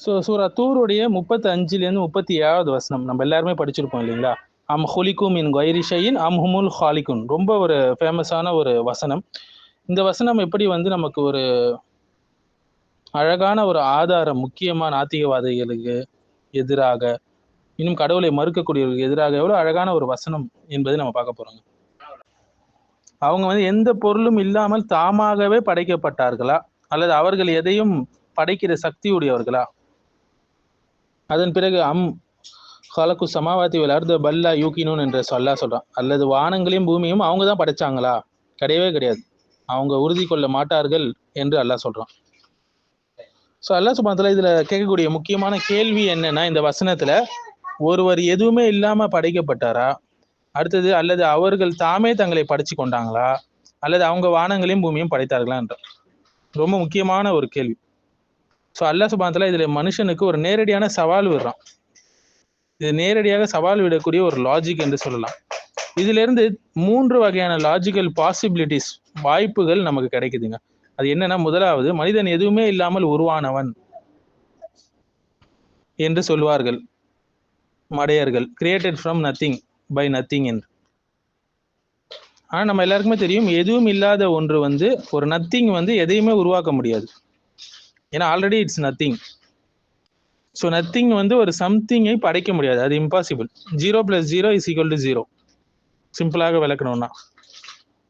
சூரா தூருடைய 35லேருந்து 37வது வசனம் நம்ம எல்லாருமே படிச்சிருப்போம் இல்லைங்களா? அம் ஹுலிக்கும் மின் கைரி ஷையின் அம் ஹுமுல் ஹாலிகுன். ரொம்ப ஒரு ஃபேமஸான ஒரு வசனம். இந்த வசனம் எப்படி வந்து நமக்கு ஒரு அழகான ஒரு ஆதாரம், முக்கியமா நாத்திகவாதிகளுக்கு எதிராக, இன்னும் கடவுளை மறுக்கக்கூடியவர்களுக்கு எதிராக எவ்வளவு அழகான ஒரு வசனம் என்பதை நம்ம பார்க்க போறோங்க. அவங்க வந்து எந்த பொருளும் இல்லாமல் தாமாகவே படைக்கப்பட்டார்களா, அல்லது அவர்கள் எதையும் படைக்கிற சக்தி உடையவர்களா? அதன் பிறகு ஹலக்கு சமாவாத்தி விளார்ந்த பல்லா யூக்கினூன் என்று சொல்றான். அல்லது வானங்களையும் பூமியும் அவங்க தான் படைச்சாங்களா? கிடையவே கிடையாது. அவங்க உறுதி கொள்ள மாட்டார்கள் என்று அல்லாஹ் சொல்றான். ஸோ அல்லாஹ் சுப்ஹானஹு வ தஆலா இதுல கேட்கக்கூடிய முக்கியமான கேள்வி என்னன்னா, இந்த வசனத்துல ஒருவர் எதுவுமே இல்லாம படைக்கப்பட்டாரா, அடுத்தது அல்லது அவர்கள் தாமே தங்களை படைச்சு கொண்டாங்களா, அல்லது அவங்க வானங்களையும் பூமியும் படைத்தார்களா என்ற ரொம்ப முக்கியமான ஒரு கேள்வி. ஸோ அல்லாஹ் சுப்ஹானஹு வ தஆலா இதுல மனுஷனுக்கு ஒரு நேரடியான சவால் விடுறான். இது நேரடியாக சவால் விடக்கூடிய ஒரு லாஜிக் என்று சொல்லலாம். இதுல இருந்து 3 வகையான லாஜிக்கல் பாசிபிலிட்டிஸ், வாய்ப்புகள் நமக்கு கிடைக்குதுங்க. அது என்னன்னா, முதலாவது, மனிதன் எதுவுமே இல்லாமல் உருவானவன் என்று சொல்வார்கள் மடையர்கள். Created from nothing by nothing என்று. ஆனா நம்ம எல்லாருக்குமே தெரியும், எதுவும் இல்லாத ஒன்று வந்து, ஒரு நத்திங் வந்து எதையுமே உருவாக்க முடியாது. ஏன்னா already it's nothing. So nothing வந்து ஒரு சம்திங்கை படைக்க முடியாது, அது இம்பாசிபிள். 0 + 0 = 0. சிம்பிளாக விளக்கணும்னா,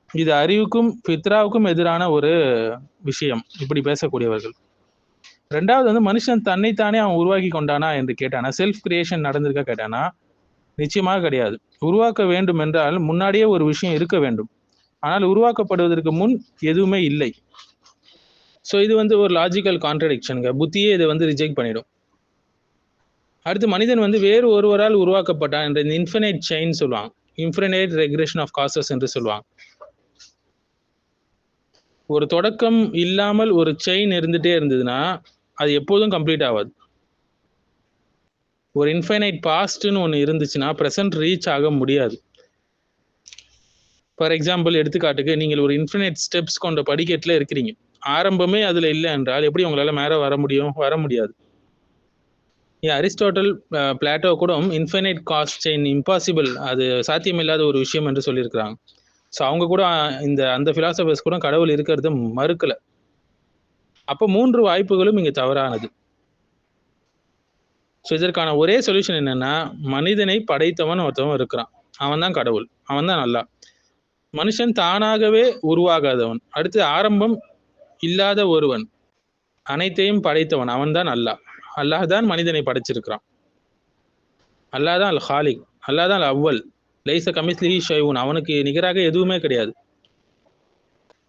இது அறிவுக்கும் ஃபித்ராவுக்கும் எதிரான ஒரு விஷயம் இப்படி பேசக்கூடியவர்கள். ரெண்டாவது வந்து, மனுஷன் தன்னைத்தானே அவன் உருவாக்கி கொண்டானா என்று கேட்டானா, செல்ஃப் கிரியேஷன் நடந்திருக்கா கேட்டானா, நிச்சயமாக கிடையாது. உருவாக்க வேண்டும் என்றால் முன்னாடியே ஒரு விஷயம் இருக்க வேண்டும். ஆனால் உருவாக்கப்படுவதற்கு முன் எதுவுமே இல்லை. ஸோ இது வந்து ஒரு லாஜிக்கல் கான்ட்ரடிக்ஷனுங்க. புத்தியே இதை வந்து ரிஜெக்ட் பண்ணிடும். அடுத்து, மனிதன் வந்து வேறு ஒருவரால் உருவாக்கப்பட்டான் என்ற இன்ஃபினைட் செயின் சொல்லுவாங்க. இன்ஃபினைட் ரெக்ரெஷன் ஆஃப் காசஸ் என்று சொல்லுவாங்க. ஒரு தொடக்கம் இல்லாமல் ஒரு செயின் இருந்துட்டே இருந்ததுன்னா அது எப்போதும் கம்ப்ளீட் ஆகாது. ஒரு இன்ஃபைனைட் பாஸ்ட்னு ஒன்று இருந்துச்சுன்னா ப்ரெசன்ட் ரீச் ஆக முடியாது. ஃபார் எக்ஸாம்பிள், எடுத்துக்காட்டுக்கு, நீங்கள் ஒரு இன்ஃபினைட் ஸ்டெப்ஸ் கொண்ட படிக்கட்டில் இருக்கிறீங்க. ஆரம்பமே அதில் இல்லை என்றால் எப்படி உங்களால் மேலே வர முடியும்? வர முடியாது. அரிஸ்டாட்டல், பிளாட்டோ கூட இன்ஃபைனைட் காஸ்ட் செயின் இம்பாசிபிள், அது சாத்தியமில்லாத ஒரு விஷயம் என்று சொல்லியிருக்கிறாங்க. ஸோ அவங்க கூட அந்த ஃபிலாசபர்ஸ் கூட கடவுள் இருக்கிறது மறுக்கல. அப்போ 3 வாய்ப்புகளும் இங்கே தவறானது. ஸோ இதற்கான ஒரே சொல்யூஷன் என்னன்னா, மனிதனை படைத்தவன் ஒருத்தவன் இருக்கிறான், அவன் தான் கடவுள், அவன் தான் அல்லாஹ். மனுஷன் தானாகவே உருவாகாதவன். அடுத்து, ஆரம்பம் இல்லாத ஒருவன், அனைத்தையும் படைத்தவன், அவன் தான் அல்லாஹ். அல்லாஹ் தான் மனிதனை படைச்சிருக்கிறான். அல்லாஹ் தான் அல் ஹாலிக், அல்லாஹ் தான் அல் அவ்வல். லைஸ கமிஸ்லிஹி ஷைஉன், அவனுக்கு நிகராக எதுவுமே கிடையாது.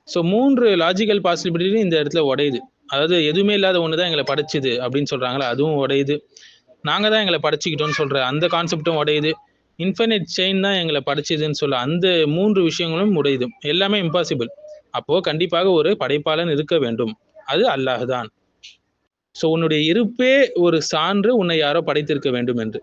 ஸோ 3 லாஜிக்கல் பாசிபிலிட்டி இந்த இடத்துல உடையுது. அதாவது எதுவுமே இல்லாத ஒன்று தான் எங்களை படைச்சுது அப்படின்னு சொல்றாங்களா, அதுவும் உடையுது. நாங்கள் தான் எங்களை படைச்சிக்கிட்டோம்னு சொல்ற அந்த கான்செப்டும் உடையுது. இன்ஃபினைட் செயின் தான் எங்களை படைச்சதுன்னு சொல்ல அந்த 3 விஷயங்களும் உடையுது. எல்லாமே இம்பாசிபிள். அப்போ கண்டிப்பாக ஒரு படைப்பாளன் இருக்க வேண்டும், அது அல்லாஹ் தான். ஸோ உன்னுடைய இருப்பே ஒரு சான்று உன்னை யாரோ படைத்திருக்க வேண்டும் என்று.